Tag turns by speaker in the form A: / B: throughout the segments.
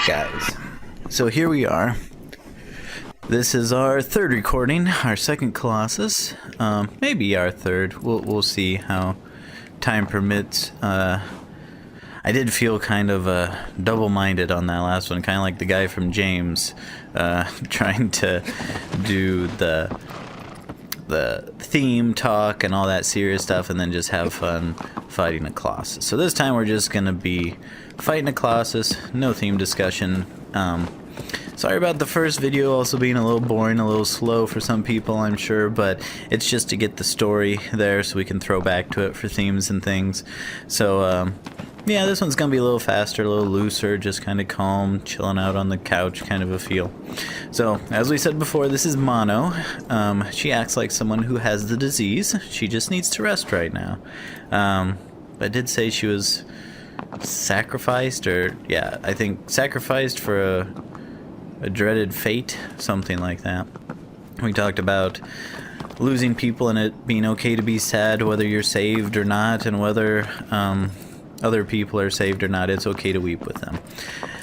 A: guys, so here we are. This is our third recording, our second Colossus, maybe our third. We'll see how time permits. I did feel kind of double-minded on that last one, kind of like the guy from James, trying to do the theme talk and all that serious stuff, and then just have fun fighting a Colossus. So this time we're just gonna be fighting a Colossus, no theme discussion. Sorry about the first video also being a little boring, a little slow for some people, I'm sure, but it's just to get the story there so we can throw back to it for themes and things. So yeah, this one's gonna be a little faster, a little looser, just kind of calm, chilling out on the couch kind of a feel. So, as we said before, this is Mono. She acts like someone who has the disease. She just needs to rest right now. I did say she was sacrificed, or yeah, I think sacrificed for a dreaded fate, something like that. We talked about losing people and it being okay to be sad, whether you're saved or not, and whether other people are saved or not, it's okay to weep with them.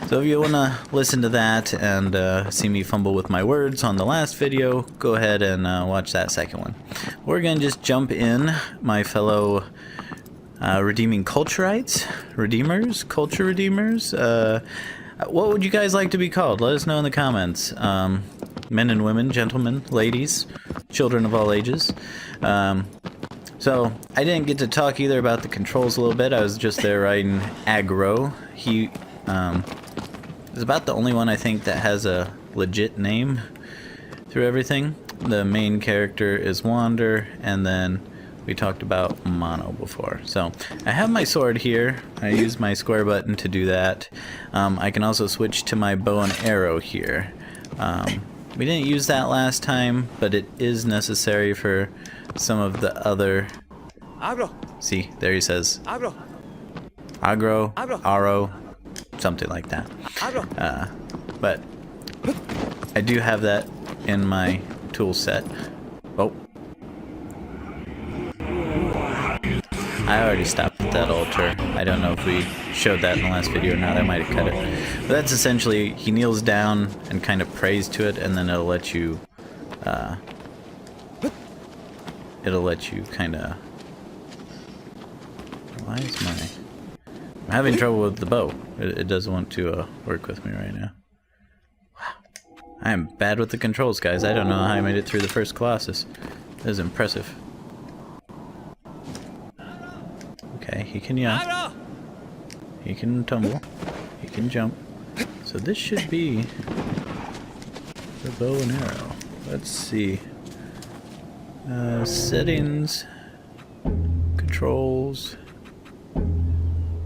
A: So if you want to listen to that and see me fumble with my words on the last video, go ahead and watch that second one. We're going to just jump in, my fellow redeeming culturites, culture redeemers. What would you guys like to be called? Let us know in the comments. Men and women, gentlemen, ladies, children of all ages. So, I didn't get to talk either about the controls a little bit. I was just there riding aggro. He is about the only one I think that has a legit name through everything. The main character is Wander, and then we talked about Mono before. So, I have my sword here. I use my square button to do that. I can also switch to my bow and arrow here. We didn't use that last time, but it is necessary for some of the other...
B: Agro.
A: See, there he says.
B: Agro.
A: Agro.
B: Agro.
A: Aro. Something like that.
B: Agro.
A: But I do have that in my tool set. Oh. I already stopped at that altar. I don't know if we showed that in the last video or not. I might have cut it. But that's essentially, he kneels down and kind of prays to it, and then it'll let you kind of... Why is my... I'm having trouble with the bow. It doesn't want to work with me right now. Wow. I am bad with the controls, guys. I don't know how I made it through the first Colossus. That is impressive. Okay, he can yaw. He can tumble. He can jump. So this should be the bow and arrow. Let's see. Settings. Controls.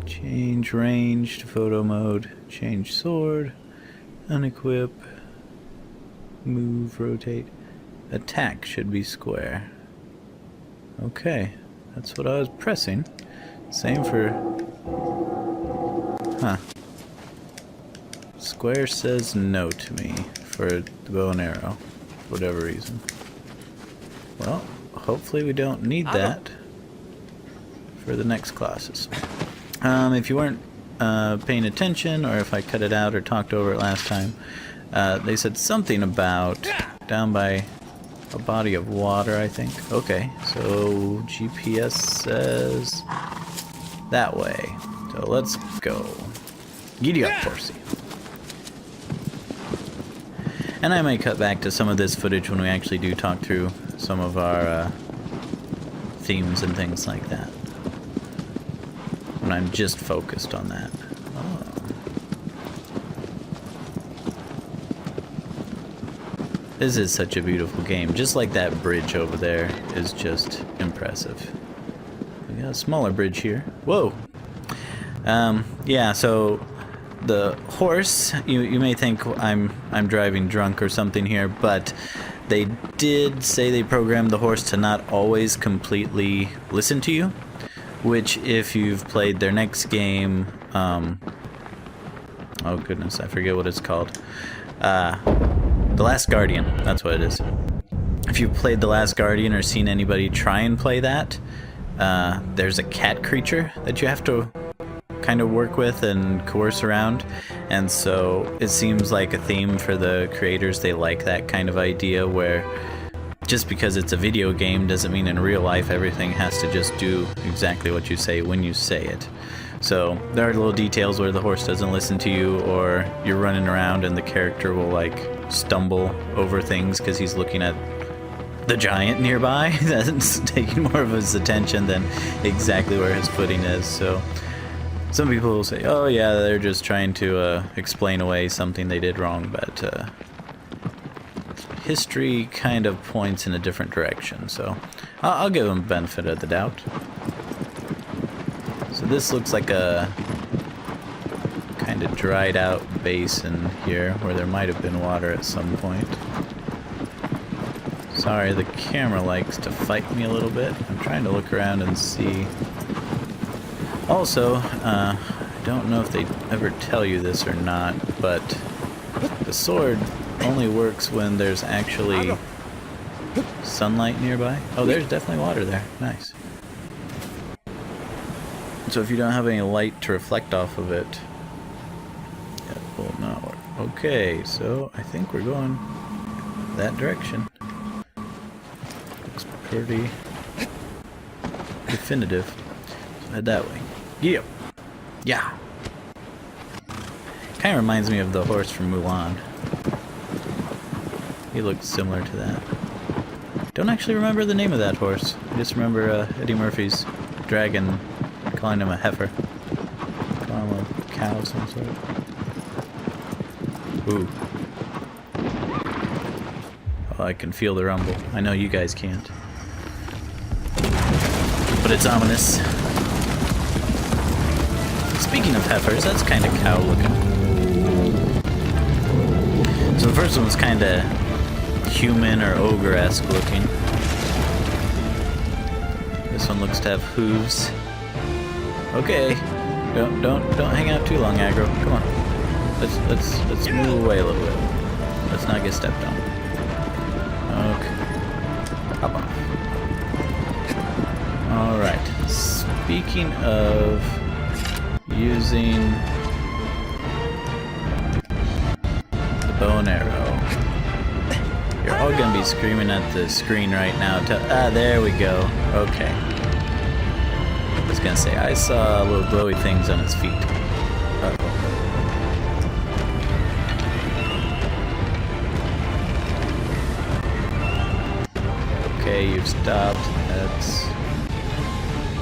A: Change range to photo mode. Change sword. Unequip. Move, rotate. Attack should be square. Okay, that's what I was pressing. Same for... Huh. Square says no to me for the bow and arrow, for whatever reason. Well, hopefully we don't need that for the next Colossus. If you weren't paying attention, or if I cut it out or talked over it last time, they said something about down by a body of water, I think. Okay, so GPS says that way. So let's go. Giddy up, horsey. And I might cut back to some of this footage when we actually do talk through some of our themes and things like that. When I'm just focused on that. Oh. This is such a beautiful game. Just like that bridge over there is just impressive. We got a smaller bridge here. Whoa! Yeah, so the horse, you may think I'm driving drunk or something here, but they did say they programmed the horse to not always completely listen to you, which if you've played their next game, oh goodness, I forget what it's called. The Last Guardian, that's what it is. If you've played The Last Guardian or seen anybody try and play that, there's a cat creature that you have to kind of work with and coerce around, And so it seems like a theme for the creators. They like that kind of idea where just because it's a video game doesn't mean in real life everything has to just do exactly what you say when you say it. So there are little details where the horse doesn't listen to you, or you're running around and the character will like stumble over things because he's looking at the giant nearby that's taking more of his attention than exactly where his footing is. So some people will say, oh yeah, they're just trying to explain away something they did wrong, but history kind of points in a different direction, so I'll give them benefit of the doubt. So this looks like a kind of dried out basin here where there might have been water at some point. Sorry, the camera likes to fight me a little bit. I'm trying to look around and see. Also, I don't know if they ever tell you this or not, but the sword only works when there's actually sunlight nearby. Oh, there's definitely water there. Nice. So if you don't have any light to reflect off of it, it will not work. Okay, so I think we're going that direction. Looks pretty definitive. So head that way. Yep. Yeah. Kind of reminds me of the horse from Mulan. He looks similar to that. Don't actually remember the name of that horse. I just remember Eddie Murphy's dragon calling him a heifer. Calling him a cow of some sort. Ooh. Oh, I can feel the rumble. I know you guys can't. But it's ominous. Speaking of heifers, that's kind of cow looking. So the first one was kind of human or ogre-esque looking. This one looks to have hooves. Okay, don't hang out too long, aggro. Come on, let's move away a little bit. Let's not get stepped on. Okay, hop off. All right. Speaking of using the bow and arrow, you're all gonna be screaming at the screen right now. There we go. Okay. I was gonna say, I saw little glowy things on his feet. Uh-oh. Okay, you've stopped. That's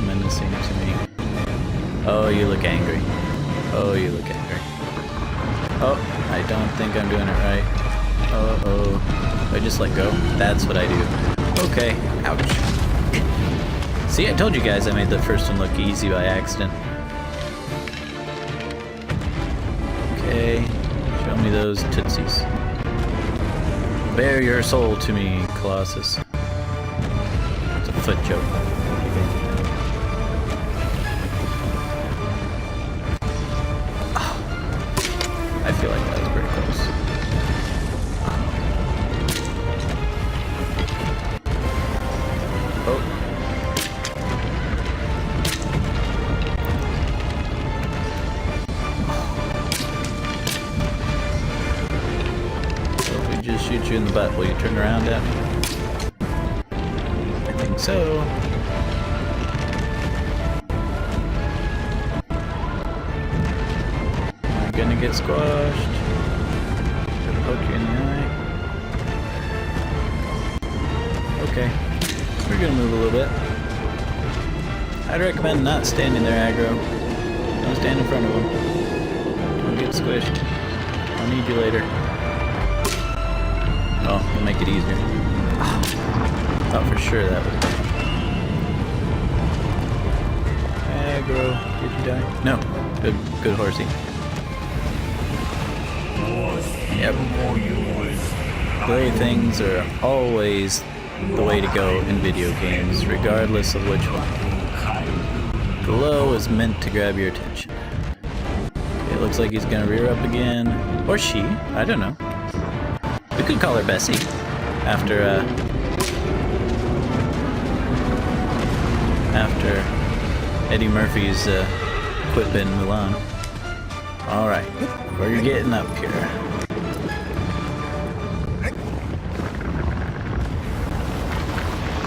A: menacing to me. Oh, you look angry. Oh, you look angry. Oh, I don't think I'm doing it right. Uh-oh. I just let go. That's what I do. Okay. Ouch. See, I told you guys I made the first one look easy by accident. Okay. Show me those tootsies. Bare your soul to me, Colossus. It's a foot joke. Oh. I feel like that was pretty close. Oh. So if we just shoot you in the butt, will you turn around at me? I think so. Am I gonna get squashed? Gonna poke you in the eye. Okay. We're gonna move a little bit. I'd recommend not standing there, aggro. Don't stand in front of him. Don't get squished. I'll need you later. Oh, it'll make it easier. Oh, thought for sure that was aggro. Did you die? No. Good horsey. Yep. Glowy things are always the way to go in video games, regardless of which one. Glow is meant to grab your attention. Okay, it looks like he's gonna rear up again. Or she, I don't know. We could call her Bessie. After Eddie Murphy's quip in Mulan. Alright. We're getting up here.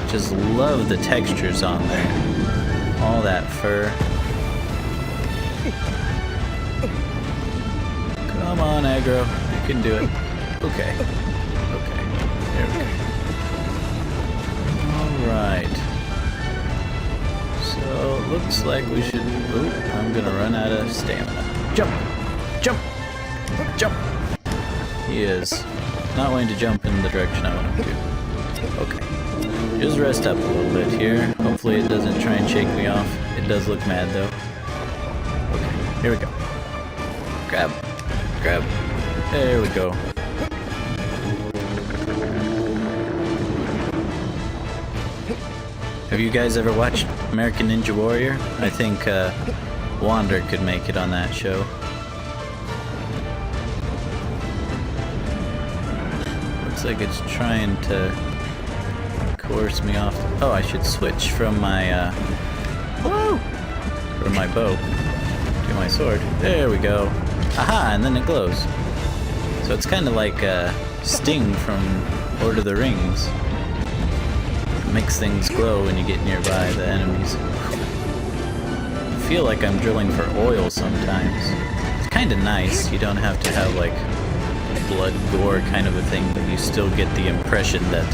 A: Just love the textures on there. All that fur. Come on, aggro. You can do it. Okay. Okay. There we go. Alright. So, looks like we should... Ooh, I'm gonna run out of stamina. Jump! Jump! Jump! He is not wanting to jump in the direction I want him to. Okay. Just rest up a little bit here. Hopefully it doesn't try and shake me off. It does look mad though. Okay, here we go. Grab. Grab. There we go. Have you guys ever watched American Ninja Warrior? I think Wander could make it on that show. Looks like it's trying to force me off. Oh, I should switch from my from my bow to my sword. There we go. Aha, and then it glows. So it's kind of like Sting from Lord of the Rings. It makes things glow when you get nearby the enemies. I feel like I'm drilling for oil sometimes. It's kind of nice. You don't have to have like blood gore kind of a thing, but you still get the impression that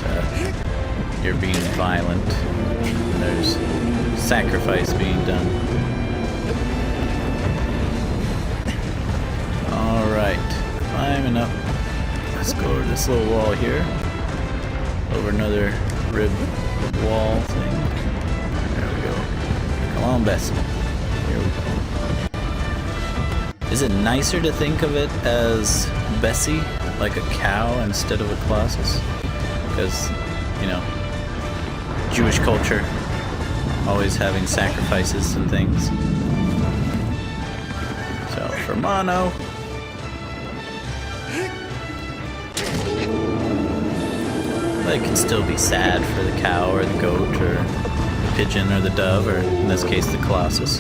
A: you're being violent. There's sacrifice being done. Alright, climbing up. Let's go over this little wall here. Over another rib wall thing. There we go. Come on, Bessie. Here we go. Is it nicer to think of it as Bessie, like a cow instead of a Colossus? Because, you know, Jewish culture, always having sacrifices and things. So for mono, but it can still be sad for the cow or the goat or the pigeon or the dove, or in this case the Colossus.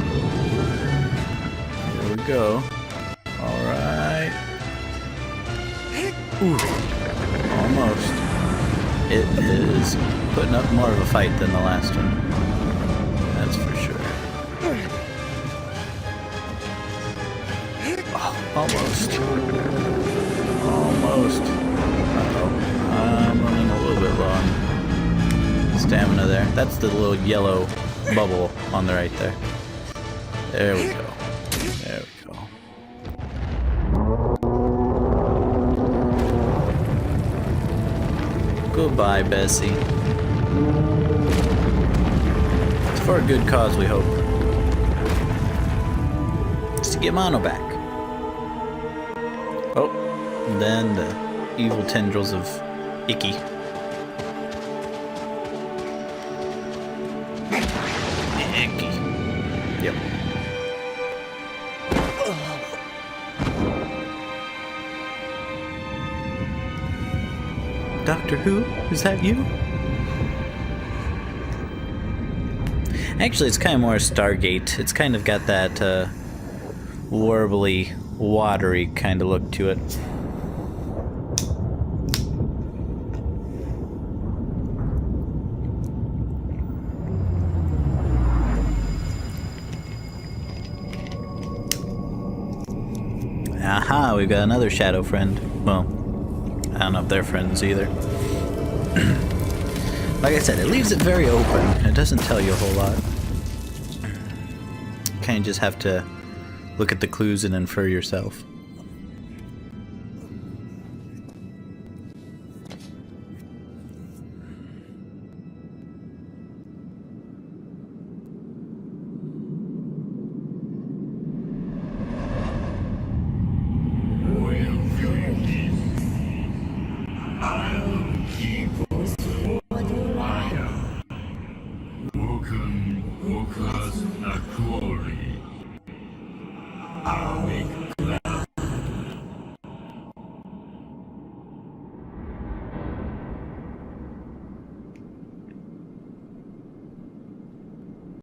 A: Here we go. Alright. Ooh, almost. It is putting up more of a fight than the last one. That's for sure. Oh, almost. Almost. Uh-oh. I'm running a little bit low on stamina there. That's the little yellow bubble on the right there. There we go. There we go. Goodbye, Bessie. It's for a good cause, we hope. It's to get Mono back. Oh, and then the evil tendrils of Icky. Icky. Yep. Doctor Who? Is that you? Actually, it's kind of more Stargate. It's kind of got that warbly, watery kind of look to it. Aha, we've got another shadow friend. Well, I don't know if they're friends either. Like I said, it leaves it very open. It doesn't tell you a whole lot. Kind of just have to look at the clues and infer yourself.